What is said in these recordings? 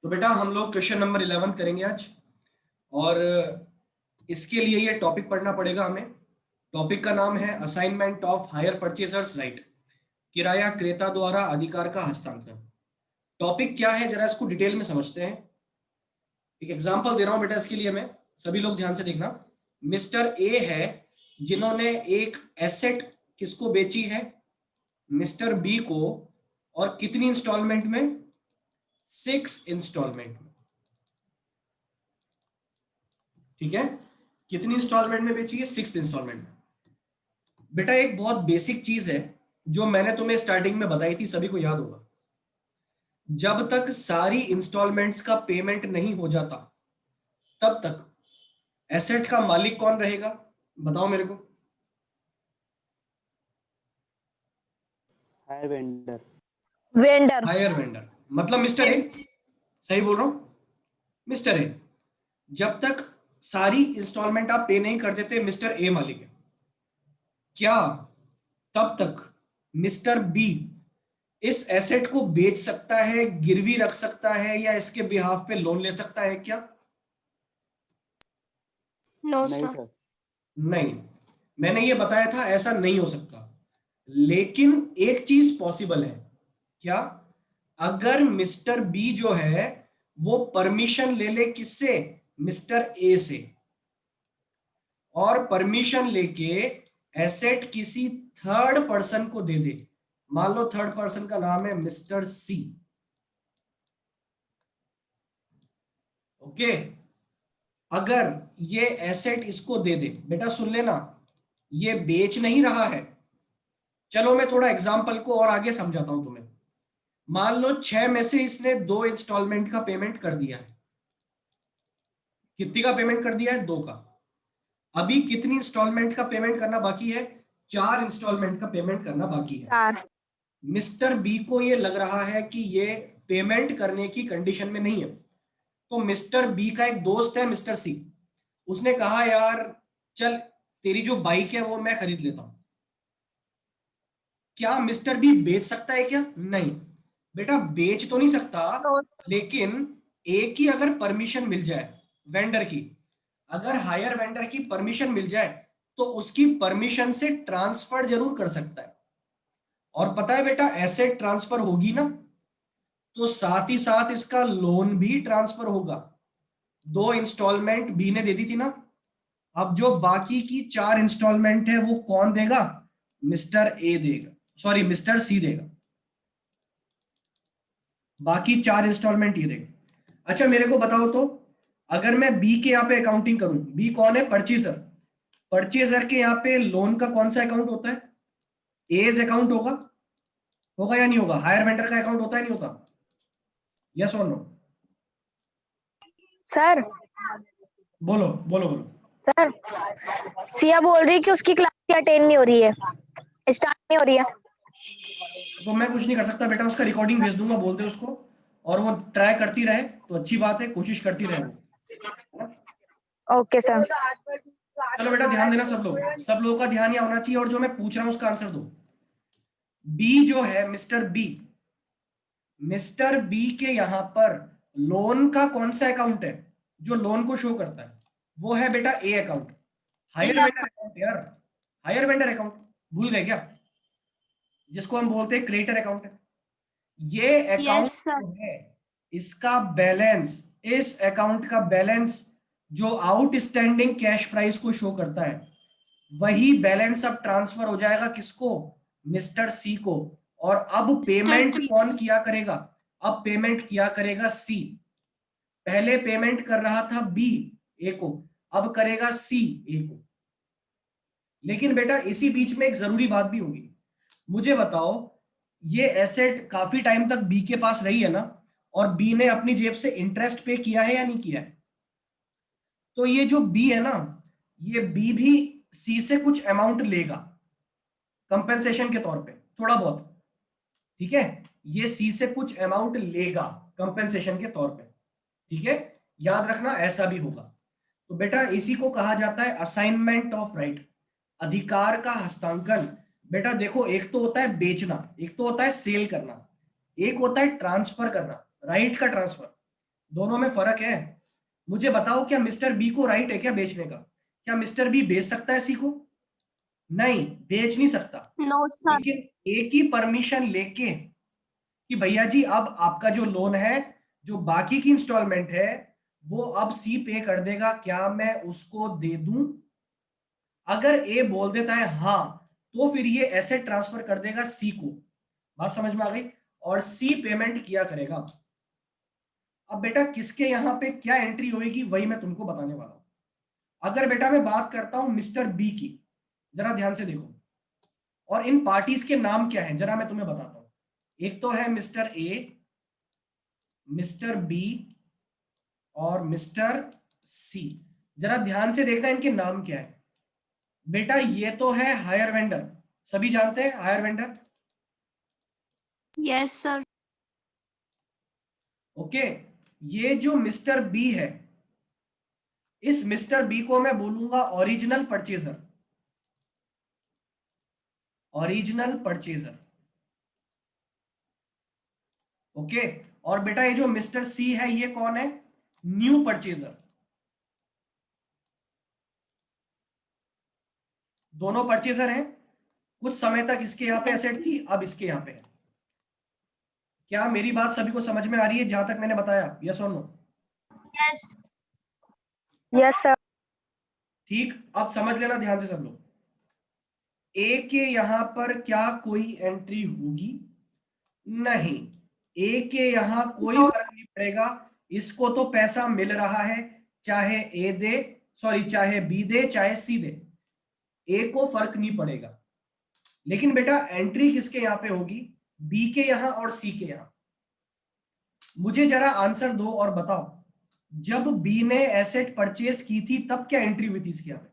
तो बेटा हम लोग क्वेश्चन नंबर 11 करेंगे आज। और इसके लिए ये टॉपिक पढ़ना पड़ेगा हमें। टॉपिक का नाम है assignment of hire purchasers right, किराया क्रेता द्वारा अधिकार का हस्तांतरण। टॉपिक क्या है जरा इसको डिटेल में समझते हैं। एक एग्जांपल दे रहा हूं बेटा इसके लिए मैं, सभी लोग ध्यान से देखना। मिस्टर ए है जिन्होंने एक एसेट किसको बेची है, मिस्टर बी को, और कितनी इंस्टॉलमेंट में, 6 इंस्टॉलमेंट में। ठीक है, कितनी इंस्टॉलमेंट में बेची है, 6 इंस्टॉलमेंट में। बेटा एक बहुत बेसिक चीज है जो मैंने तुम्हें स्टार्टिंग में बताई थी, सभी को याद होगा। जब तक सारी इंस्टॉलमेंट्स का पेमेंट नहीं हो जाता तब तक एसेट का मालिक कौन रहेगा, बताओ मेरे को। Higher vendor. Vendor. Hire vendor मतलब मिस्टर ए, सही बोल रहा हूं। मिस्टर ए, जब तक सारी इंस्टॉलमेंट आप पे नहीं कर देते मिस्टर ए मालिक है। क्या तब तक मिस्टर बी इस एसेट को बेच सकता है, गिरवी रख सकता है, या इसके बिहाफ पे लोन ले सकता है क्या? नो नहीं सर। सर। नहीं, मैंने ये बताया था ऐसा नहीं हो सकता। लेकिन एक चीज पॉसिबल है। क्या? अगर मिस्टर बी जो है वो परमिशन ले ले किससे, मिस्टर ए से, और परमिशन लेके एसेट किसी थर्ड पर्सन को दे दे। मान लो थर्ड पर्सन का नाम है मिस्टर सी। ओके, अगर ये एसेट इसको दे दे, बेटा सुन लेना, ये बेच नहीं रहा है। चलो मैं थोड़ा एग्जांपल को और आगे समझाता हूं तुम्हें। मान लो 6 में से इसने 2 इंस्टॉलमेंट का पेमेंट कर दिया है। कितनी का पेमेंट कर दिया है, 2 का। अभी कितनी इंस्टॉलमेंट का पेमेंट करना बाकी है, 4 इंस्टॉलमेंट का पेमेंट करना बाकी है। 4। मिस्टर बी को ये लग रहा है कि ये पेमेंट करने की कंडीशन में नहीं है। तो मिस्टर बी का एक दोस्त है मिस्टर सी, उसने कहा यार चल तेरी जो बाइक है वो मैं खरीद लेता हूं। क्या मिस्टर बी बेच सकता है क्या? नहीं बेटा, बेच तो नहीं सकता। लेकिन एक ही अगर परमिशन मिल जाए वेंडर की, अगर हायर वेंडर की परमिशन मिल जाए तो उसकी परमिशन से ट्रांसफर जरूर कर सकता है। और पता है बेटा, एसेट ट्रांसफर होगी ना तो साथ ही साथ इसका लोन भी ट्रांसफर होगा। 2 इंस्टॉलमेंट बी ने दे दी थी ना, अब जो बाकी की 4 इंस्टॉलमेंट है वो कौन देगा, मिस्टर ए देगा, सॉरी मिस्टर सी देगा। बाकी 4 इंस्टॉलमेंट ये देगा। अच्छा मेरे को बताओ तो, अगर मैं बी के यहाँ पे अकाउंटिंग करूं, बी कौन है, परचेजर। परचेजर के यहाँ पे लोन का कौन सा अकाउंट होता है, एज अकाउंट होगा, होगा या नहीं होगा? हायर वेंडर का अकाउंट होता है नहीं होता, यस और नो? सर बोलो बोलो बोलो। सर सिया बोल रही है कि उसकी क्लास अटेंड नहीं हो रही है, स्टार्ट नहीं हो रही है। तो मैं कुछ नहीं कर सकता बेटा, उसका रिकॉर्डिंग भेज दूंगा, बोल दे उसको, और वो ट्राई करती रहे तो अच्छी बात है, कोशिश करती रहे वो। Okay sir. चलो बेटा ध्यान देना सब लोग, सब लोगों का ध्यान यहाँ होना चाहिए, और जो मैं पूछ रहा हूं उसका आंसर दो। बी जो है मिस्टर बी, मिस्टर बी के यहां पर लोन का कौन सा अकाउंट है जो लोन को शो करता है, वो है बेटा ए अकाउंट, हायर वेंडर अकाउंट यार, हायर वेंडर अकाउंट, भूल गए क्या? जिसको हम बोलते हैं क्रेडिटर अकाउंट है। ये अकाउंट जो है इसका बैलेंस, इस अकाउंट का बैलेंस जो आउटस्टैंडिंग कैश प्राइस को शो करता है, वही बैलेंस अब ट्रांसफर हो जाएगा किसको, मिस्टर सी को। और अब पेमेंट कौन किया करेगा, अब पेमेंट किया करेगा सी। पहले पेमेंट कर रहा था बी ए को, अब करेगा सी ए को। लेकिन बेटा इसी बीच में एक जरूरी बात भी होगी। मुझे बताओ, ये एसेट काफी टाइम तक बी के पास रही है ना, और बी ने अपनी जेब से इंटरेस्ट पे किया है या नहीं किया है? तो ये जो बी है ना, ये बी भी सी से कुछ अमाउंट लेगा कंपेंसेशन के तौर पे, थोड़ा बहुत। ठीक है, ये सी से कुछ अमाउंट लेगा कंपेंसेशन के तौर पे। ठीक है, याद रखना ऐसा भी होगा। तो बेटा इसी को कहा जाता है असाइनमेंट ऑफ राइट, अधिकार का हस्तांकन। बेटा देखो, एक तो होता है बेचना, एक तो होता है सेल करना, एक होता है ट्रांसफर करना, राइट का ट्रांसफर। दोनों में फर्क है। मुझे बताओ, क्या मिस्टर बी को राइट है क्या बेचने का? क्या मिस्टर बी बेच सकता है सी को? नहीं, बेच नहीं सकता। No sir. लेकिन ए की परमिशन लेके कि भैया जी अब आपका जो लोन है, जो बाकी की इंस्टॉलमेंट है, वो अब सी पे कर देगा, क्या मैं उसको दे दूं? अगर ए बोल देता है हाँ, तो फिर ये एसेट ट्रांसफर कर देगा सी को। बात समझ में आ गई? और सी पेमेंट किया करेगा। अब बेटा किसके यहां पे क्या एंट्री होगी वही मैं तुमको बताने वाला हूं। अगर बेटा मैं बात करता हूं मिस्टर बी की, जरा ध्यान से देखो, और इन पार्टीज के नाम क्या हैं जरा मैं तुम्हें बताता हूं। एक तो है मिस्टर ए, मिस्टर बी और मिस्टर सी। जरा ध्यान से देखना इनके नाम क्या है। बेटा ये तो है हायर वेंडर, सभी जानते हैं higher vendor. Yes sir. Okay, ये जो मिस्टर बी है, इस मिस्टर बी को मैं बोलूंगा original purchaser. Original purchaser. Okay, और बेटा ये जो मिस्टर सी है ये कौन है? New purchaser. दोनों परचेजर हैं। कुछ समय तक इसके यहां पे एसेट थी, अब इसके यहां पे है। क्या मेरी बात सभी को समझ में आ रही है जहां तक मैंने बताया? यस और नो? यस। Yes sir. ठीक, अब समझ लेना ध्यान से सब लोग। ए के यहां पर क्या कोई एंट्री होगी? नहीं, ए के यहां कोई नो। फर्क नहीं पड़ेगा। इसको तो पैसा मिल रहा है, चाहे ए दे, सॉरी चाहे बी दे चाहे सी दे, ए को फर्क नहीं पड़ेगा। लेकिन बेटा एंट्री किसके यहां पे होगी? बी के यहां और सी के यहां। मुझे जरा आंसर दो और बताओ, जब बी ने एसेट परचेज की थी तब क्या एंट्री हुई थी इसके यहां पे?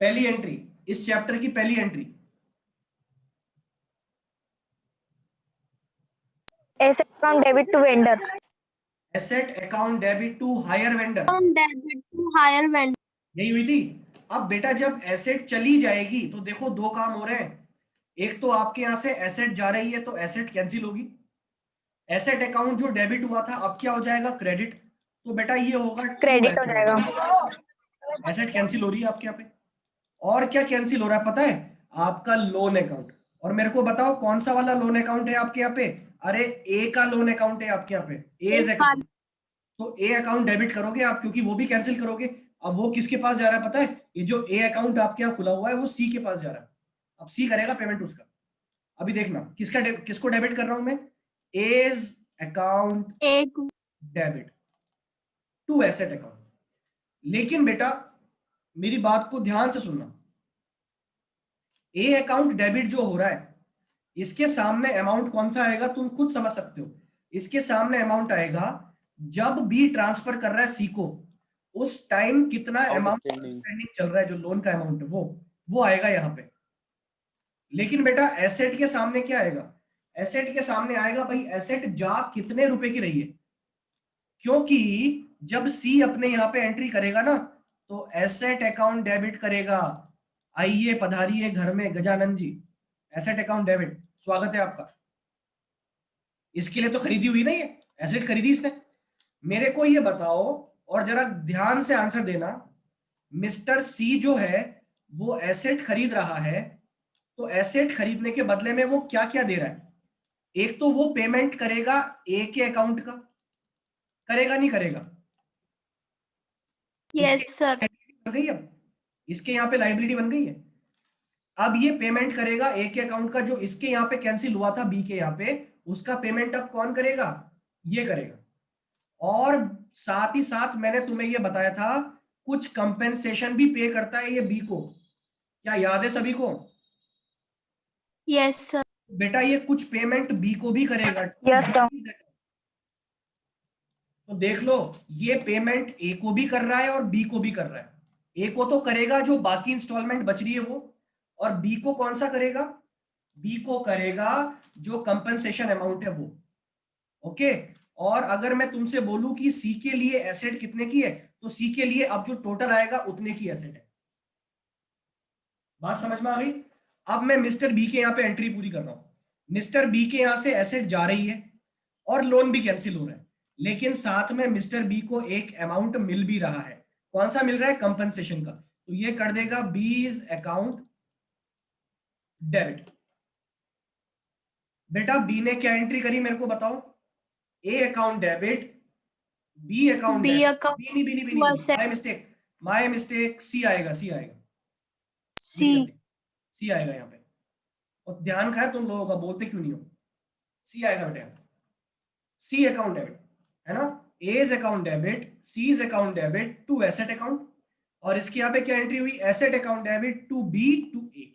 पहली एंट्री, इस चैप्टर की पहली entry. Asset from debit to vendor. Asset account debit to hire vendor, from debit to hire vendor. यही हुई थी। अब बेटा जब एसेट चली जाएगी तो देखो दो काम हो रहे हैं। एक तो आपके यहां से एसेट जा रही है तो एसेट कैंसिल होगी। एसेट अकाउंट जो डेबिट हुआ था अब क्या हो जाएगा? क्रेडिट। तो बेटा ये होगा टू क्रेडिट हो एसेट। जाएगा। एसेट कैंसिल हो रही है आपके यहाँ पे। और क्या कैंसिल हो रहा है पता है? आपका लोन अकाउंट। और मेरे को बताओ कौन सा वाला लोन अकाउंट है आपके यहाँ पे? अरे ए का लोन अकाउंट है आपके यहाँ पे, एज अकाउंट। तो ए अकाउंट डेबिट करोगे आप, क्योंकि वो भी कैंसिल करोगे। अब वो किसके पास जा रहा है पता है? ये जो ए अकाउंट आपके यहाँ खुला हुआ है वो सी के पास जा रहा है। अब सी करेगा पेमेंट उसका। अभी देखना किसको डेबिट कर रहा हूं मैं? एज अकाउंट एक। Debit to asset account. लेकिन बेटा मेरी बात को ध्यान से सुनना। ए अकाउंट डेबिट जो हो रहा है, इसके सामने अमाउंट कौन सा आएगा तुम खुद समझ सकते हो। इसके सामने अमाउंट आएगा जब बी ट्रांसफर कर रहा है सी को, उस टाइम कितना अमाउंट आउटस्टैंडिंग चल रहा है, जो लोन का अमाउंट है वो आएगा यहां पे। लेकिन बेटा एसेट के सामने क्या आएगा? एसेट के सामने आएगा भाई एसेट जा कितने रुपए की रही है। क्योंकि जब सी अपने यहां पे एंट्री करेगा ना, तो एसेट अकाउंट डेबिट करेगा। आइए पधारिए घर में Gajanan ji. Asset account debit, स्वागत है आपका। इसके लिए तो खरीदी हुई ना, ये एसेट खरीदी इसने। मेरे को ये बताओ और जरा ध्यान से आंसर देना, मिस्टर सी जो है वो एसेट खरीद रहा है, तो एसेट खरीदने के बदले में वो क्या क्या दे रहा है? एक तो वो पेमेंट करेगा ए के अकाउंट का, करेगा नहीं करेगा? इसके यस सर। बन गई, अब इसके यहाँ पे लाइबिलिटी बन गई है। अब ये पेमेंट करेगा ए के अकाउंट का, जो इसके यहाँ पे कैंसिल हुआ था बी के यहाँ पे, उसका पेमेंट अब कौन करेगा? ये करेगा। और साथ ही साथ मैंने तुम्हें ये बताया था कुछ कंपेंसेशन भी पे करता है ये बी को, क्या याद है सभी को? Yes sir. बेटा ये कुछ पेमेंट बी को भी करेगा। Yes sir. तो देख लो, ये पेमेंट ए को भी कर रहा है और बी को भी कर रहा है। ए को तो करेगा जो बाकी इंस्टॉलमेंट बच रही है वो, और बी को कौन सा करेगा? बी को करेगा जो कंपनसेशन अमाउंट है वो। ओके, और अगर मैं तुमसे बोलूं कि सी के लिए एसेट कितने की है, तो सी के लिए अब जो टोटल आएगा उतने की एसेट है। बात समझ में आ गई? अब मैं मिस्टर बी के यहाँ पे एंट्री पूरी कर रहा हूं। मिस्टर बी के यहां से एसेट जा रही है और लोन भी कैंसिल हो रहा है, लेकिन साथ में मिस्टर बी को एक अमाउंट मिल भी रहा है। कौन सा मिल रहा है? कंपनसेशन का। तो ये कर देगा बीज अकाउंट डेबिट। बेटा बी ने क्या एंट्री करी मेरे को बताओ? A account debit, B account B debit, account B नहीं, बी नहीं, बी to नहीं, asset माय मिस्टेक, सी आएगा, सी आएगा, ये C. कर, सी आएगा यहाँ पे। और ध्यान खाए तुम लोगों का, बोलते क्यों नहीं हो? सी आएगा बेटा, सी अकाउंट डेबिट, है ना? As account debit, C's account debit to asset account, और इसकी यहाँ पे क्या एंट्री हुई? Asset account debit to B to A.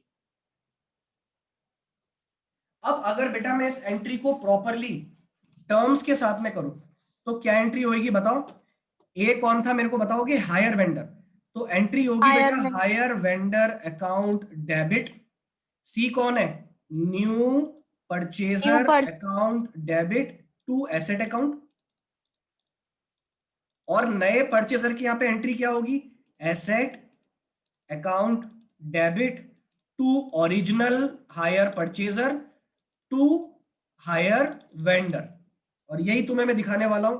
अब अगर बेटा मैं इस एंट्री को प्रॉपरली टर्म्स के साथ में करूं तो क्या एंट्री होगी बताओ? ए कौन था मेरे को बताओगे? Hire vendor. तो एंट्री होगी Higher बेटा vendor. Hire vendor account debit. C कौन है? New purchaser account debit to asset account. और नए परचेजर की यहां पे एंट्री क्या होगी? Asset account debit to original hire purchaser to hire vendor. और यही तुम्हें मैं दिखाने वाला हूं,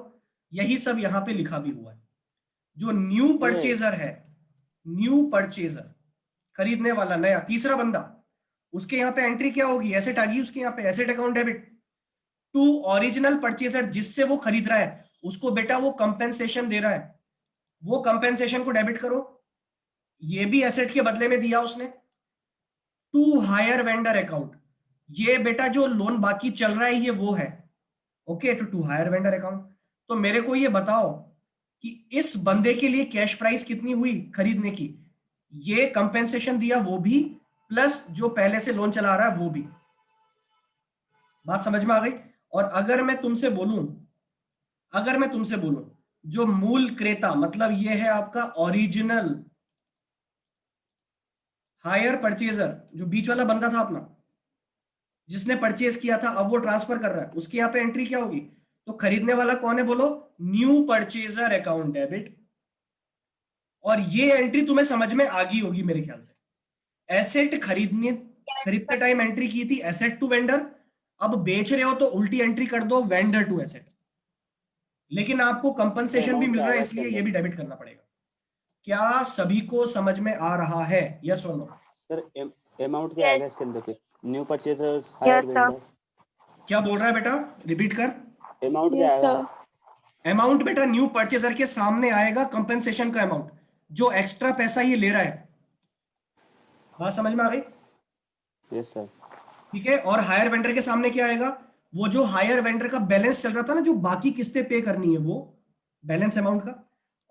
यही सब यहां पे लिखा भी हुआ है। जो न्यू परचेजर है, न्यू परचेजर, खरीदने वाला नया तीसरा बंदा, उसके यहां पे एंट्री क्या होगी? एसेट आ गई उसके यहां पे, asset account debit to original purchaser, जिससे वो खरीद रहा है उसको बेटा वो कंपेंसेशन दे रहा है, वो कंपेंसेशन को डेबिट करो। ये भी एसेट के बदले में दिया उसने। टू हायर वेंडर अकाउंट, ये बेटा जो लोन बाकी चल रहा है ये वो है। Okay, to hire vendor account. तो मेरे को ये बताओ कि इस बंदे के लिए कैश प्राइस कितनी हुई खरीदने की? ये कंपेंसेशन दिया वो भी, प्लस जो पहले से लोन चला रहा है वो भी। बात समझ में आ गई? और अगर मैं तुमसे बोलूं, जो मूल क्रेता, मतलब ये है आपका ओरिजिनल हायर परचेजर, जो बीच वाला बंदा था अपना जिसने परचेज किया था, अब वो ट्रांसफर कर रहा है, उसके यहाँ पे एंट्री क्या होगी? तो खरीदने वाला कौन है बोलो? New purchaser account debit. और ये एंट्री तुम्हें समझ में आ गई होगी मेरे ख्याल से। एसेट खरीदते टाइम एंट्री की थी एसेट टू वेंडर, अब बेच रहे हो तो उल्टी एंट्री कर दो वेंडर टू एसेट। लेकिन आपको कंपनसेशन भी मिल रहा है इसलिए ये भी डेबिट करना पड़ेगा। क्या सभी को समझ में आ रहा है? यस और नो? सर अमाउंट क्या आएगा Yes. इसके अंदर? फिर न्यू परचेजर हायर वेंडर, क्या बोल रहा है बेटा? रिपीट कर। अमाउंट क्या आएगा? अमाउंट बेटा न्यू परचेजर के सामने आएगा कंपेंसेशन का अमाउंट, जो एक्स्ट्रा पैसा ये ले रहा है। बात समझ में आ गई? Yes sir. ठीक है। और हायर वेंडर के सामने क्या आएगा? वो जो हायर वेंडर का बैलेंस चल रहा था ना, जो बाकी किस्तें पे करनी है, वो बैलेंस अमाउंट का।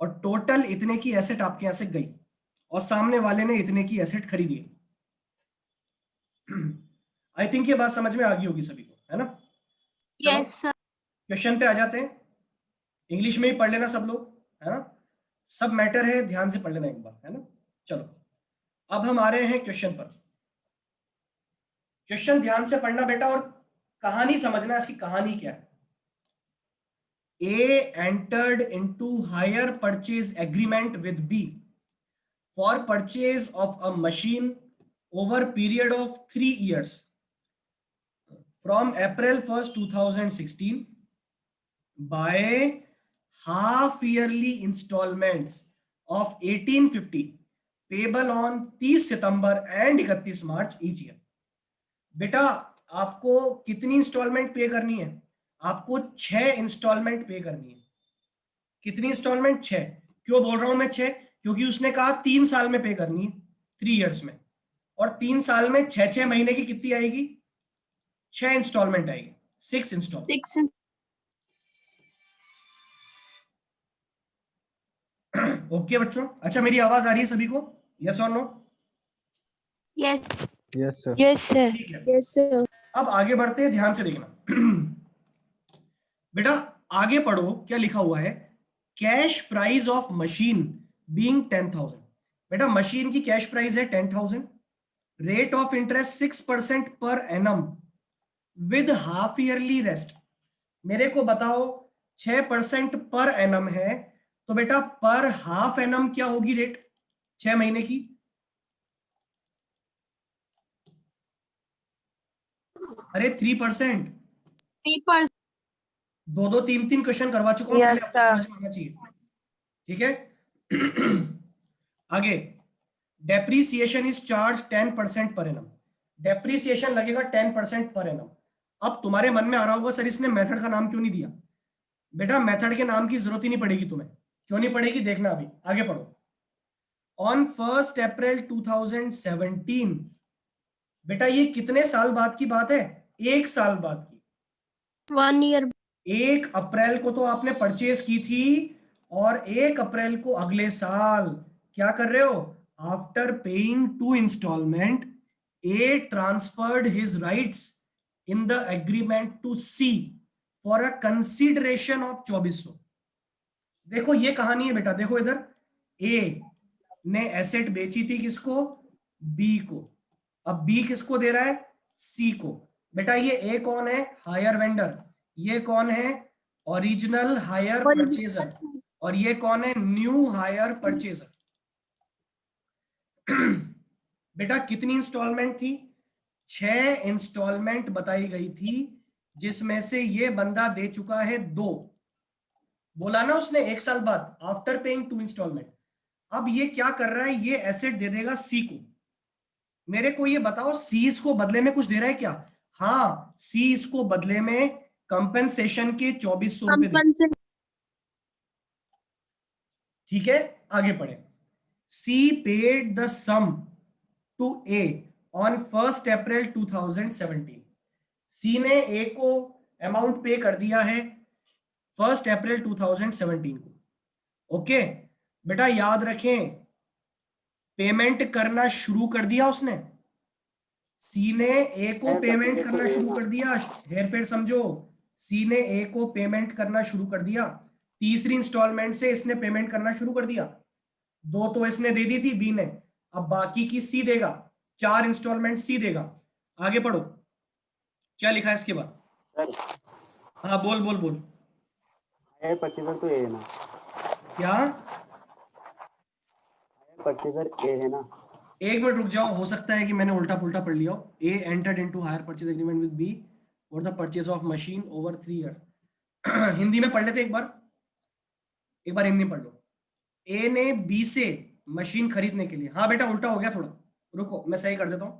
और टोटल इतने की एसेट आपके यहां से गई और सामने वाले ने इतने की एसेट खरीदी। आई थिंक ये बात समझ में आ गई होगी सभी को, है ना? चलो Yes, sir. क्वेश्चन पे आ जाते हैं। इंग्लिश में ही पढ़ लेना सब लोग, है ना? सब मैटर है, ध्यान से पढ़ लेना एक बार, है ना? चलो अब हम आ रहे हैं क्वेश्चन पर। क्वेश्चन ध्यान से पढ़ना बेटा और कहानी समझना, इसकी कहानी क्या है। A entered into hire purchase agreement with B for purchase of a machine over period of 3 years from April 1st 2016 by half yearly installments of 1850 payable on 30 September and 31 March each year। बेटा आपको कितनी instalment पे करनी है? आपको 6 instalment पे करनी है। कितनी इंस्टॉलमेंट? 6। क्यों बोल रहा हूं मैं 6? क्योंकि उसने कहा 3 साल में पे करनी है, 3 इयर्स में। और 3 साल में 6 महीने की कितनी आएगी? 6 इंस्टॉलमेंट आएगी, 6 इंस्टॉलमेंट। 6. ओके बच्चों, अच्छा मेरी आवाज आ रही है सभी को? यस और no? Yes. Yes sir. Yes, sir. ठीक है, Yes, sir. अब आगे बढ़ते हैं, ध्यान से देखना। बेटा आगे पढ़ो क्या लिखा हुआ है। Cash price of machine being 10,000। बेटा मशीन की कैश प्राइस है 10,000। Rate of interest 6% per annum with half yearly rest. मेरे को बताओ 6% पर एनम है, तो बेटा पर हाफ एनम क्या होगी रेट 6 महीने की? अरे 3%। 3%. दो दो तीन तीन क्वेश्चन करवा चुका हूँ, Yes, पहले आपको sir. समझ में आना चाहिए। ठीक है। आगे, depreciation is charge 10% per annum. Depreciation लगेगा 10% पर एनम। अब तुम्हारे मन में आ रहा होगा सर इसने मेथड का नाम क्यों नहीं दिया? बेटा मेथड के नाम की जरूरत ही नहीं पड़ेगी तुम्हें। क्यों नहीं पड़ेगी देखना, अभी आगे पढ़ो। ऑन 1 अप्रैल 2017, बेटा ये कितने साल बाद की बात है? 1 साल बाद की। 1 year. 1 अप्रैल को तो आपने परचेज की थी, और 1 अप्रैल को अगले साल क्या कर रहे हो? After paying 2 installment, A transferred his rights in the agreement to C for a consideration of 2400। देखो ये कहानी है बेटा, देखो इधर, ए ने एसेट बेची थी किसको? बी को। अब बी किसको दे रहा है? सी को। बेटा ये ए कौन है? Hire vendor. ये कौन है? Original hire purchaser. और ये कौन है? New hire purchaser. बेटा कितनी इंस्टॉलमेंट थी? 6 इंस्टॉलमेंट बताई गई थी, जिसमें से ये बंदा दे चुका है 2। बोला ना उसने 1 साल बाद, आफ्टर पेइंग 2 इंस्टॉलमेंट। अब ये क्या कर रहा है? ये एसेट दे देगा सी को। मेरे को ये बताओ, सी इसको बदले में कुछ दे रहा है क्या? हाँ, सी इसको बदले में कंपेंसेशन के 2400 रुपए दे। Compensation. ठीक है, आगे पढ़े। C paid the sum to A on 1 April 2017। C ने ए को अमाउंट पे कर दिया है 1 अप्रैल 2017 को। ओके बेटा याद रखें, पेमेंट करना शुरू कर दिया उसने। सी ने ए को पेमेंट करना शुरू कर दिया। हेर फेर समझो, सी ने ए को पेमेंट करना शुरू कर दिया। तीसरी इंस्टॉलमेंट से इसने पेमेंट करना शुरू कर दिया। 2 तो इसने दे दी थी बी ने, अब बाकी की सी देगा। 4 इंस्टॉलमेंट सी देगा। आगे पढ़ो, क्या लिखा है इसके बाद? सर हाँ बोल बोल बोल। हायर परचेजर तो ए है ना? क्या? हायर परचेजर ए है ना? 1 मिनट रुक जाओ, हो सकता है कि मैंने उल्टा पुल्टा पढ़ लिया हो। A entered into hire purchase agreement with B for the purchase of machine over 3 year. Hindi में पढ़ लेते एक बार, एक बार हिंदी में पढ़ लो। ए ने बी से मशीन खरीदने के लिए, हाँ बेटा उल्टा हो गया थोड़ा, रुको मैं सही कर देता हूं।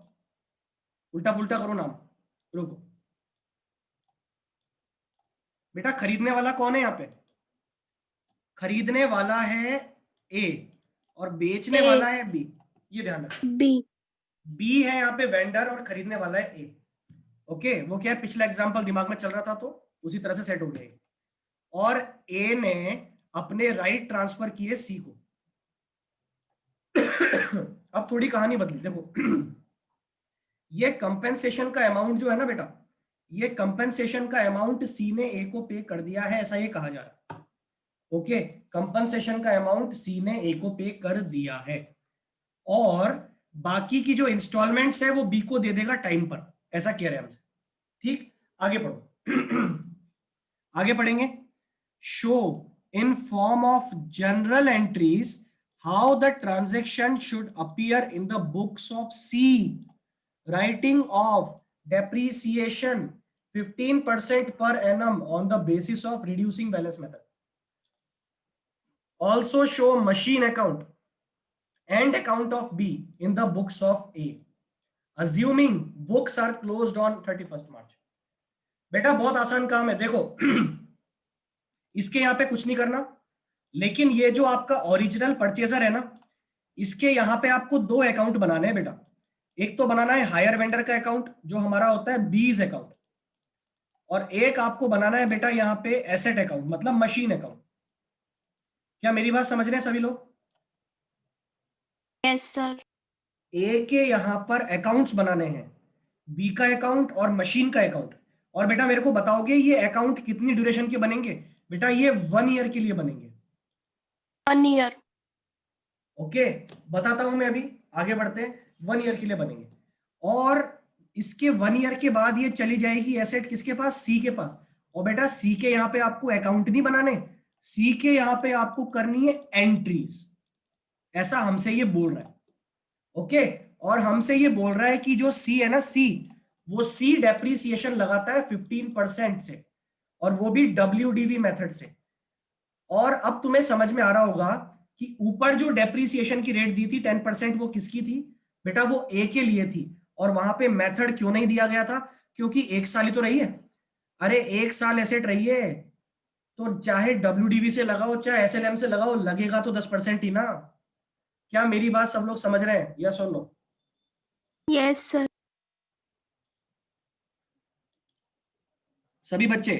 उल्टा पुल्टा करो नाम, रुको। बेटा खरीदने वाला कौन है यहाँ पे? खरीदने वाला है ए और बेचने A. वाला है बी। ये ध्यान रखना, B. बी है यहाँ पे वेंडर और खरीदने वाला है ए। ओके वो क्या है, पिछला एग्जांपल दिमाग में चल रहा था तो उसी तरह से सेट हो गया। और ए ने अपने राइट ट्रांसफर किए सी को। अब थोड़ी कहानी बदली, देखो। ये कंपेंसेशन का अमाउंट जो है ना बेटा, ये कंपेंसेशन का अमाउंट सी ने ए को पे कर दिया है, ऐसा ये कहा जा रहा है। ओके, कंपेंसेशन का अमाउंट सी ने ए को पे कर दिया है, और बाकी की जो इंस्टॉलमेंट्स है वो बी को दे देगा टाइम पर, ऐसा कह रहे हैं हमसे। ठीक, आगे पढ़ो। आगे पढ़ेंगे। Show in form of general entries how the transaction should appear in the books of C, writing off depreciation 15% per annum on the basis of reducing balance method. Also show machine account and account of B in the books of A, assuming books are closed on 31st March. बेटा बहुत आसान काम है, देखो। इसके यहाँ पे कुछ नहीं करना, लेकिन ये जो आपका ओरिजिनल परचेजर है ना, इसके यहाँ पे आपको 2 अकाउंट बनाने हैं बेटा। एक तो बनाना है हायर वेंडर का अकाउंट जो हमारा होता है बीज अकाउंट, और एक आपको बनाना है बेटा यहाँ पे एसेट अकाउंट, मतलब मशीन अकाउंट। क्या मेरी बात समझ रहे हैं सभी लोग? Yes, sir. ए के यहाँ पर अकाउंट्स बनाने हैं, बी का अकाउंट और मशीन का अकाउंट। और बेटा मेरे को बताओगे ये अकाउंट कितनी ड्यूरेशन के बनेंगे? बेटा ये 1 ईयर के लिए बनेंगे। 1 year. ओके बताता हूं मैं, अभी आगे बढ़ते हैं। 1 ईयर के लिए बनेंगे, और इसके 1 ईयर के बाद ये चली जाएगी एसेट किसके पास? सी के पास। और बेटा सी के यहाँ पे आपको अकाउंट नहीं बनाने, सी के यहाँ पे आपको करनी है एंट्रीज, ऐसा हमसे ये बोल रहा है। ओके, और हमसे ये बोल रहा है कि जो सी है ना, सी वो सी डेप्रीसिएशन लगाता है 15% से, और वो भी WDV मेथड से। और अब तुम्हें समझ में आ रहा होगा कि ऊपर जो डेप्रीसिएशन की रेट दी थी 10%, वो किसकी थी बेटा? वो ए के लिए थी। और वहां पे मेथड क्यों नहीं दिया गया था? क्योंकि 1 साल ही तो रही है। अरे 1 साल एसेट रही है, तो चाहे WDV से लगाओ चाहे SLM से लगाओ, लगेगा तो 10% ही ना। क्या मेरी बात सब लोग समझ रहे हैं या सुन लो? Yes, sir. सभी बच्चे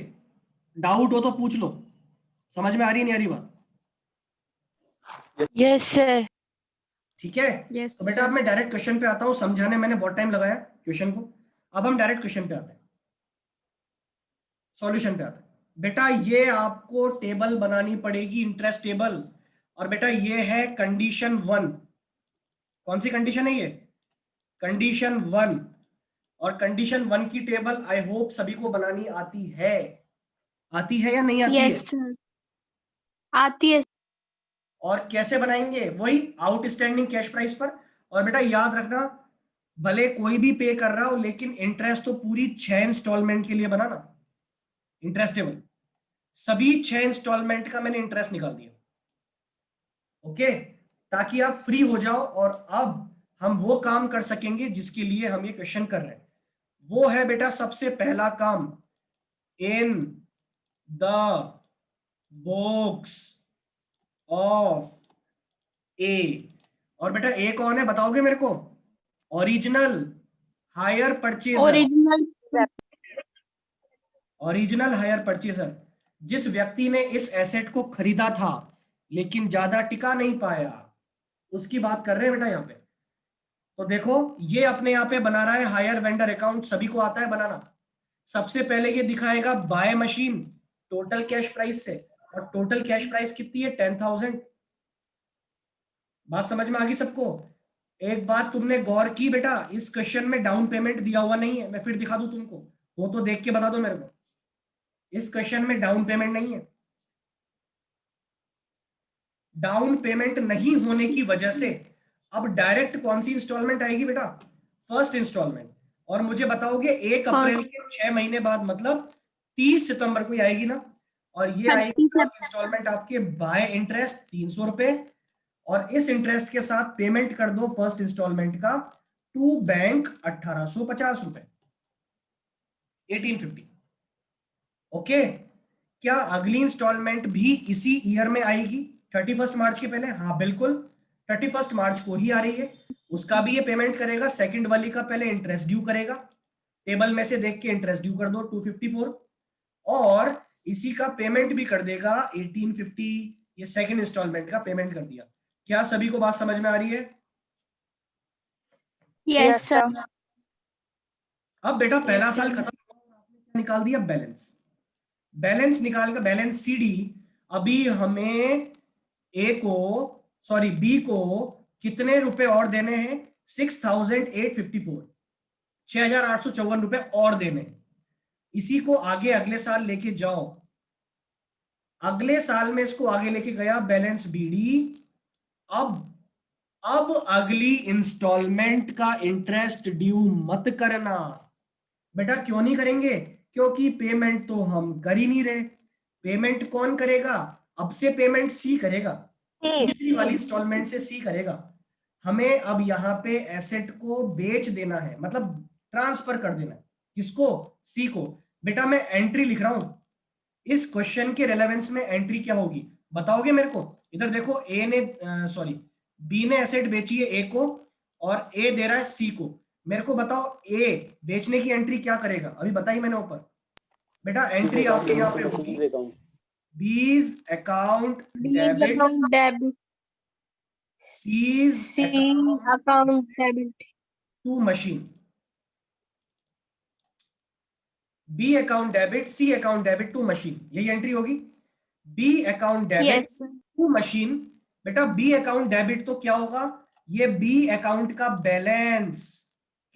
डाउट हो तो पूछ लो, समझ में आ रही नहीं आ रही बात? Yes sir. ठीक है। Yes, तो बेटा अब मैं डायरेक्ट क्वेश्चन पे आता हूं, समझाने मैंने बहुत टाइम लगाया क्वेश्चन को। अब हम डायरेक्ट क्वेश्चन पे आते हैं, सॉल्यूशन पे आते हैं। बेटा ये आपको टेबल बनानी पड़ेगी, इंटरेस्ट टेबल। और बेटा ये है कंडीशन 1। कौन सी कंडीशन है ये? कंडीशन 1। और कंडीशन 1 की टेबल आई होप सभी को बनानी आती है। आती है या नहीं आती yes, है? sir. आती है। और कैसे बनाएंगे? वही आउटस्टैंडिंग कैश प्राइस पर। और बेटा याद रखना, भले कोई भी पे कर रहा हो, लेकिन इंटरेस्ट तो पूरी 6 इंस्टॉलमेंट के लिए बनाना। इंटरेस्ट टेबल सभी 6 इंस्टॉलमेंट का मैंने इंटरेस्ट निकाल दिया, ओके, ताकि आप फ्री हो जाओ और अब हम वो काम कर सकेंगे जिसके लिए हम ये क्वेश्चन कर रहे हैं। वो है बेटा सबसे पहला काम, in the books of A. और बेटा ए कौन है बताओगे मेरे को? Original hire purchaser. Original. Original hire purchaser, जिस व्यक्ति ने इस एसेट को खरीदा था लेकिन ज्यादा टिका नहीं पाया, उसकी बात कर रहे हैं बेटा यहाँ पे। तो देखो ये अपने यहाँ पे बना रहा है हायर वेंडर अकाउंट, सभी को आता है बनाना। सबसे पहले ये दिखाएगा by machine total cash price से, और टोटल कैश प्राइस कितनी है? 10,000। बात समझ में आ गई सबको? एक बात तुमने गौर की बेटा, इस क्वेश्चन में डाउन पेमेंट दिया हुआ नहीं है। मैं फिर दिखा दूं तुमको, वो तो देख के बता दो मेरे को। इस क्वेश्चन में डाउन पेमेंट नहीं है। डाउन पेमेंट नहीं होने की वजह से अब डायरेक्ट कौन सी इंस्टॉलमेंट आएगी बेटा? First installment. और मुझे बताओगे 1 अप्रैल के 6 महीने बाद, मतलब 30 सितंबर को ही आएगी ना। और ये आएगी 30 फर्स्ट इंस्टॉलमेंट आपके बाय इंटरेस्ट 300 रुपए, और इस इंटरेस्ट के साथ पेमेंट कर दो फर्स्ट इंस्टॉलमेंट का टू बैंक 1850 रुपए, 1850। ओके, क्या अगली इंस्टॉलमेंट भी इसी ईयर में आएगी 31 मार्च के पहले? हाँ बिल्कुल, 31 मार्च को ही आ रही है। उसका भी ये पेमेंट करेगा, सेकंड वाली का पहले इंटरेस्ट ड्यू करेगा, टेबल में से देख के इंटरेस्ट ड्यू कर दो 254, और इसी का पेमेंट भी कर देगा 1850। ये सेकंड इंस्टॉलमेंट का पेमेंट कर दिया। क्या सभी को बात समझ में आ रही है? Yes sir. अब बेटा पहला साल खत्म, निकाल दिया बैलेंस। बैलेंस निकाल कर, बैलेंस CD। अभी हमें ए को, सॉरी बी को कितने रुपए और देने हैं? 6,854, 6,854 रुपए और देने। इसी को आगे अगले साल लेके जाओ। अगले साल में इसको आगे लेके गया, बैलेंस BD। अब अगली इंस्टॉलमेंट का इंटरेस्ट ड्यू मत करना बेटा। क्यों नहीं करेंगे? क्योंकि पेमेंट तो हम कर ही नहीं रहे। पेमेंट कौन करेगा? अब से पेमेंट सी करेगा, तीसरी वाली इंस्टॉलमेंट से सी करेगा। हमें अब यहाँ पे एसेट को बेच देना है, मतलब ट्रांसफर कर देना है। किसको? सी को। बेटा मैं एंट्री लिख रहा हूं, इस क्वेश्चन के रेलेवेंस में एंट्री क्या होगी बताओगे मेरे को? इधर देखो, ए ने सॉरी बी ने एसेट बेची है ए को, और ए दे रहा है सी को। मेरे को बताओ ए बेचने की एंट्री क्या करेगा? अभी बताई मैंने ऊपर। बेटा एंट्री आपके यहाँ पे होगी B's account debit, debit. C's C account debit. To machine. B account debit, C account debit to machine, यही एंट्री होगी। B account debit yes to machine. बेटा बी अकाउंट डेबिट तो क्या होगा? ये बी अकाउंट का बैलेंस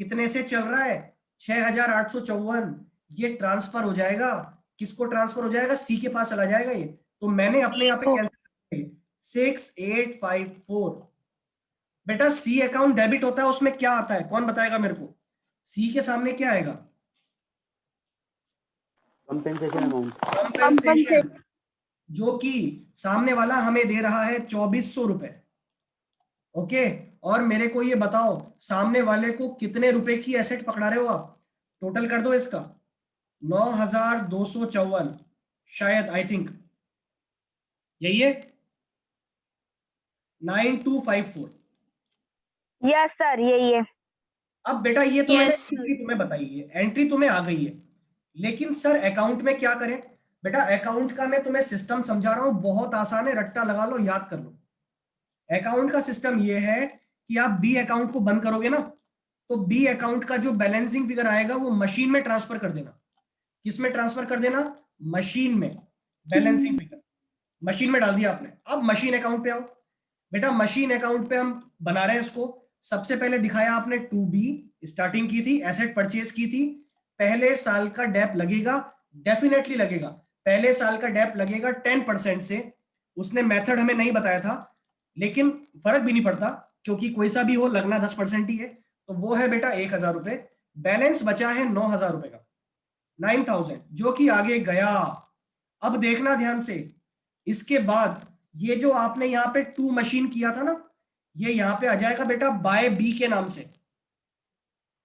कितने से चल रहा है? 6,854। ये ट्रांसफर हो जाएगा, किसको ट्रांसफर हो जाएगा? सी के पास चला जाएगा ये। तो मैंने अपने यहाँ पे कैंसिल 6,854। बेटा सी अकाउंट डेबिट होता है, उसमें क्या आता है कौन बताएगा मेरे को? सी के सामने क्या आएगा? Compensation amount. कंपेंसेशन, जो कि सामने वाला हमें दे रहा है 2400 रुपए। ओके, और मेरे को ये बताओ सामने वाले को कितने रुपए की एसेट पकड़ा रहे हो आप? टोटल कर दो इसका, 9254 शायद, आई थिंक यही है, 9254। यस सर, यही है। अब बेटा ये तो मैंने Yes, sir. एंट्री तुम्हें बताई है, एंट्री तुम्हें आ गई है, लेकिन सर अकाउंट में क्या करें? बेटा अकाउंट का मैं तुम्हें सिस्टम समझा रहा हूं, बहुत आसान है, रट्टा लगा लो, याद कर लो। अकाउंट का सिस्टम ये है कि आप बी अकाउंट को बंद करोगे ना, तो बी अकाउंट का जो बैलेंसिंग फिगर आएगा वो मशीन में ट्रांसफर कर देना। किस में ट्रांसफर कर देना? मशीन में। बैलेंसिंग फिगर मशीन में डाल दिया आपने। अब मशीन अकाउंट पे आओ बेटा, मशीन अकाउंट पे हम बना रहे हैं इसको। सबसे पहले दिखाया आपने 2B, स्टार्टिंग की थी, एसेट परचेज की थी। पहले साल का डेप लगेगा, डेफिनेटली लगेगा, पहले साल का डेप लगेगा 10% से। उसने मेथड हमें नहीं बताया था, लेकिन फर्क भी नहीं पड़ता क्योंकि कोई सा भी हो, लगना 10% ही है। तो वो है बेटा 1000 रुपए। बैलेंस बचा है 9000 रुपए का, 9000, जो कि आगे गया। अब देखना ध्यान से, इसके बाद ये जो आपने यहाँ पे 2 मशीन किया था ना, ये यहाँ पे आ जाएगा बेटा बाय बी के नाम से।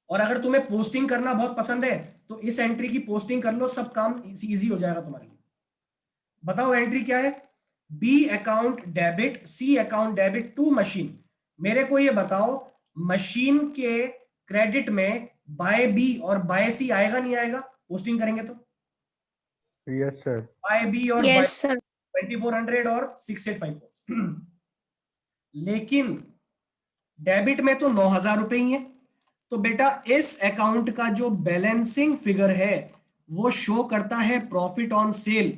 और अगर तुम्हें पोस्टिंग करना बहुत पसंद है तो इस एंट्री की पोस्टिंग कर लो, सब काम इजी हो जाएगा तुम्हारे लिए। बताओ एंट्री क्या है? B account debit, C account debit to machine. मेरे को ये बताओ, मशीन के क्रेडिट में बाय बी और बाय सी आएगा नहीं आएगा पोस्टिंग करेंगे तो? Yes sir. बाय बी और Yes, sir. 2400 और 6854। लेकिन डेबिट में तो 9000 रुपए ही है। तो बेटा इस अकाउंट का जो बैलेंसिंग फिगर है वो शो करता है प्रॉफिट ऑन सेल।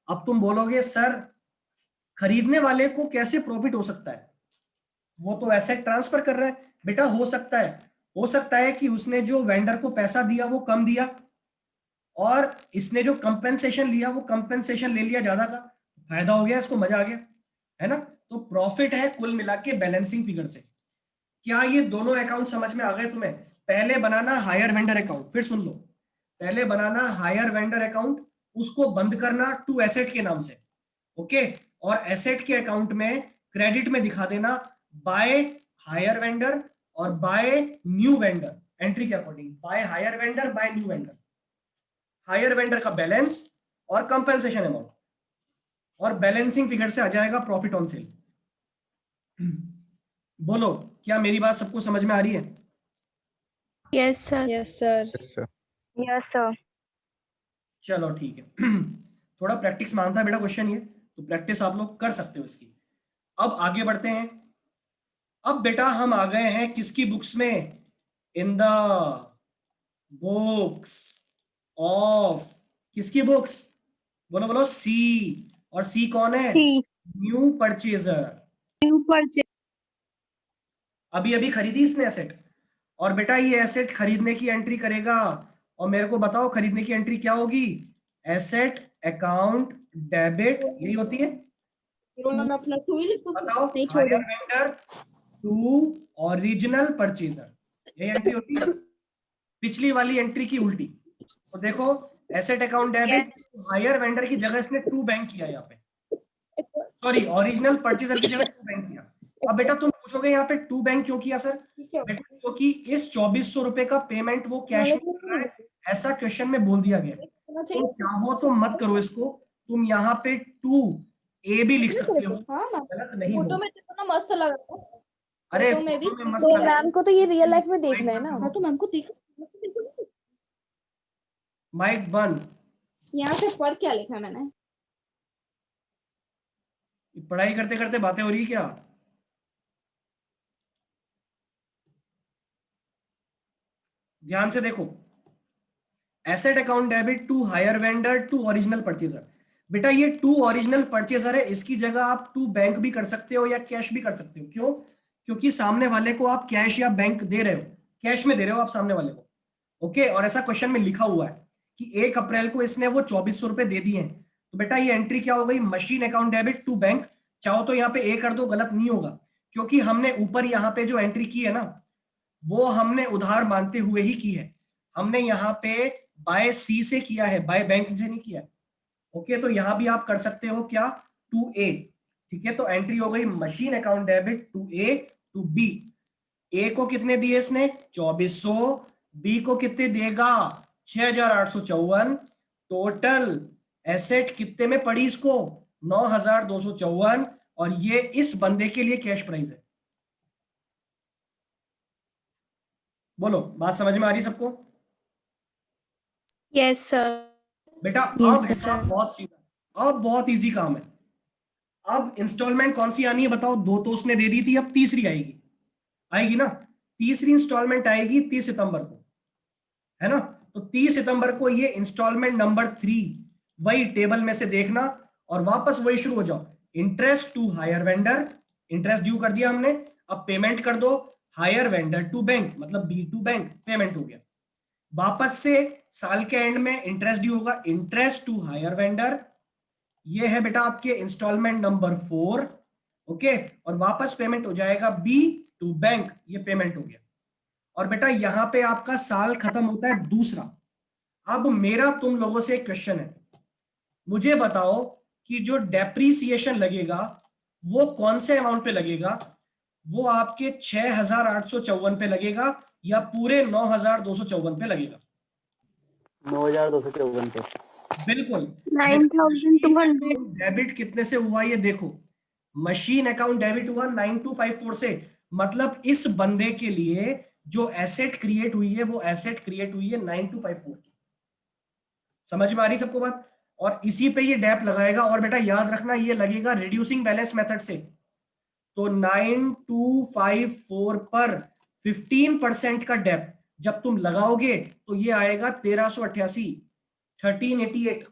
अब तुम बोलोगे सर खरीदने वाले को कैसे प्रॉफिट हो सकता है, वो तो एसेट ट्रांसफर कर रहा है। बेटा हो सकता है कि उसने जो वेंडर को पैसा दिया वो कम दिया, और इसने जो कंपेंसेशन लिया वो कंपेंसेशन ले लिया ज्यादा का, फायदा हो गया, इसको मजा आ गया, है ना? तो प्रॉफिट है कुल मिला के बैलेंसिंग फिगर से। क्या ये दोनों अकाउंट समझ में आ गए तुम्हें? पहले बनाना हायर वेंडर अकाउंट, फिर सुन लो, पहले बनाना हायर वेंडर अकाउंट, उसको बंद करना टू एसेट के नाम से। ओके, और एसेट के अकाउंट में क्रेडिट में दिखा देना बाय हायर वेंडर और बाय न्यू वेंडर, एंट्री के according by hire vendor by new vendor. Hire vendor का बैलेंस और कंपेंसेशन अमाउंट, और बैलेंसिंग फिगर से आ जाएगा प्रॉफिट ऑन सेल। बोलो क्या मेरी बात सबको समझ में आ रही है? Yes, sir. Yes sir. Yes sir. Yes sir. चलो ठीक है। थोड़ा प्रैक्टिस मांगता है बेटा क्वेश्चन ये, तो प्रैक्टिस आप लोग कर सकते हो इसकी। अब आगे बढ़ते हैं। अब बेटा हम आ गए हैं किसकी बुक्स में? इन द बुक्स ऑफ, किसकी बुक्स? बोलो बोलो, सी। और सी कौन है? C. New purchaser. New purchase. अभी अभी खरीदी इसने एसेट, और बेटा ये एसेट खरीदने की एंट्री करेगा। और मेरे को बताओ खरीदने की एंट्री क्या होगी? एसेट अकाउंट डेबिट, यही होती है। बताओ, hire vendor to original purchaser, यही एंट्री होती है। पिछली वाली एंट्री की उल्टी। तो देखो, asset account debit, Yes. Hire vendor की जगह इसने टू बैंक किया यहाँ पे, सॉरी ओरिजिनल परचेजर की जगह टू बैंक किया। अब बेटा तुम पूछोगे यहाँ पे टू बैंक क्यों किया सर? बेटा क्योंकि इस 2400 रुपए का पेमेंट वो कैश में कर रहा है, ऐसा क्वेश्चन में बोल दिया गया। तुम चाहो तो मत करो इसको, तुम यहाँ पे 2A भी लिख सकते हो, गलत नहीं फोटो हो। में कितना मस्त लग रहा है। अरे फोटो में भी फोटो में मस्त तो लग रहा मैम को तो ये रियल लाइफ में है। देखना है ना। हाँ तो मैम को देख माइक बंद। यहाँ पे पढ़ क्या लिखा है मैंने? पढ़ाई करते करते बातें हो रही है क्या? ध्यान से देखो, asset account debit to hire vendor to original purchaser. बेटा ये टू ओरिजिनल परचेजर है, इसकी जगह आप टू बैंक भी कर सकते हो या कैश भी कर सकते हो। क्यों? क्योंकि सामने वाले को आप कैश या बैंक दे रहे हो, कैश में दे रहे हो आप सामने वाले को। ओके, और ऐसा क्वेश्चन में लिखा हुआ है कि 1 अप्रैल को इसने वो 2400 रुपए दे दिए हैं। तो बेटा ये एंट्री क्या हो गई? Machine account debit to bank. चाहो तो यहाँ पे ए कर दो, गलत नहीं होगा, क्योंकि हमने ऊपर यहाँ पे जो एंट्री की है ना, वो हमने उधार मानते हुए ही की है। हमने यहाँ पे बाय सी से किया है, बाय बैंक से नहीं किया है। ओके, तो यहां भी आप कर सकते हो क्या, टू ए। ठीक है, तो एंट्री हो गई machine account debit to A to B. A को कितने दिए इसने 2400, बी को कितने देगा 6854। टोटल एसेट कितने में पड़ी इसको 9254, और ये इस बंदे के लिए कैश प्राइस है। बोलो, बात समझ में आ रही सबको? Yes, sir. बेटा अब हिसाब बहुत सीधा, अब बहुत इजी काम है। अब इंस्टॉलमेंट कौन सी आनी है बताओ? दो तो उसने दे दी थी, अब तीसरी आएगी, आएगी ना? तीसरी इंस्टॉलमेंट आएगी 30 सितंबर को, है ना? तो 30 सितंबर को ये इंस्टॉलमेंट नंबर 3, वही टेबल में से देखना और वापस वही शुरू हो जाओ। Interest to hire vendor, interest due कर दिया हमने, अब पेमेंट कर दो। हायर वेंडर टू बैंक, मतलब बी टू बैंक, पेमेंट हो गया। वापस से साल के एंड में इंटरेस्ट ड्यू होगा, इंटरेस्ट टू हायर वेंडर, ये है बेटा आपके इंस्टॉलमेंट नंबर 4। ओके, और वापस पेमेंट हो जाएगा बी टू बैंक, ये पेमेंट हो गया। और बेटा यहां पे आपका साल खत्म होता है दूसरा। अब मेरा तुम लोगों से एक क्वेश्चन है, मुझे बताओ कि जो डेप्रीसिएशन लगेगा वो कौन से अमाउंट पे लगेगा? वो आपके 6854 पे लगेगा या पूरे 9254 पे लगेगा? 9254 पे। बिल्कुल। 9,200. डेबिट कितने से हुआ ये देखो, मशीन अकाउंट डेबिट हुआ 9254 से, मतलब इस बंदे के लिए जो एसेट क्रिएट हुई है वो एसेट क्रिएट हुई है 9254 की। समझ में आ रही सबको बात? और इसी पे ये डैप लगाएगा, और बेटा याद रखना ये लगेगा रिड्यूसिंग बैलेंस मेथड से। तो 9254 पर 15% का डैप जब तुम लगाओगे तो ये आएगा 1388, 1388।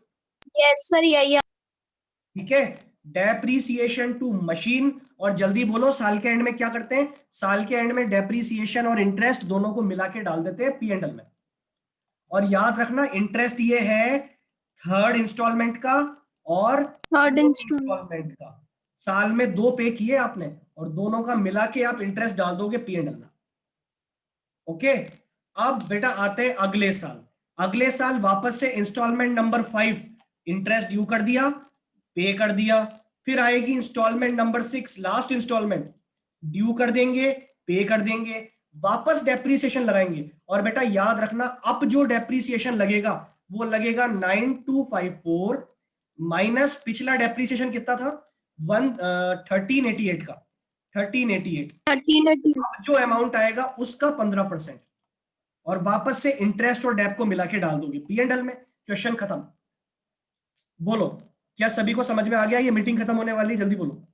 Yes, sir. Yeah. ठीक है, डेप्रीसिएशन टू मशीन। और जल्दी बोलो, साल के एंड में क्या करते हैं? साल के एंड में डेप्रीसिएशन और इंटरेस्ट दोनों को मिला के डाल देते हैं P&L में। और याद रखना इंटरेस्ट ये है थर्ड इंस्टॉलमेंट का और Third installment. इंस्टॉलमेंट का। साल में 2 पे किए आपने, और दोनों का मिला के आप इंटरेस्ट डाल दोगे P&L में। ओके, अब बेटा आते हैं अगले साल। अगले साल वापस से इंस्टॉलमेंट नंबर 5, इंटरेस्ट ड्यू कर दिया, पे कर दिया। फिर आएगी installment number 6, last installment, due कर देंगे, पे कर देंगे, वापस डेप्रीसिएशन लगाएंगे। और बेटा याद रखना अब जो डेप्रीसिएशन लगेगा वो लगेगा 9254 माइनस पिछला डेप्रीसिएशन कितना था 1388 का, 1388। 1380. अब जो अमाउंट आएगा उसका 15%, और वापस से इंटरेस्ट और डेप को मिला के डाल दोगे P&L में। क्वेश्चन खत्म। बोलो, क्या सभी को समझ में आ गया? ये मीटिंग खत्म होने वाली है, जल्दी बोलो।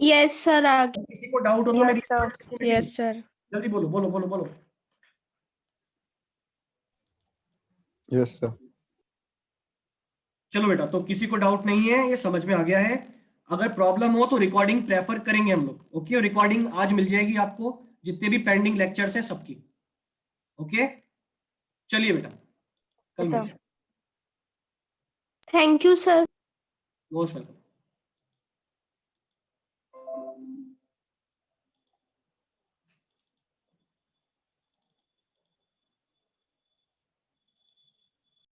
Yes, sir. आगे. किसी को डाउट हो तो मेरी यस सर। जल्दी बोलो, बोलो बोलो बोलो। Yes sir. चलो बेटा, तो किसी को डाउट नहीं है, ये समझ में आ गया है। अगर प्रॉब्लम हो तो रिकॉर्डिंग प्रेफर करेंगे हम लोग। ओके, रिकॉर्डिंग आज मिल जाएगी आपको, जितने भी पेंडिंग लेक्चर्स हैं सबकी। ओके, चलिए बेटा, कल मिलते हैं। Thank you, sir. Most welcome.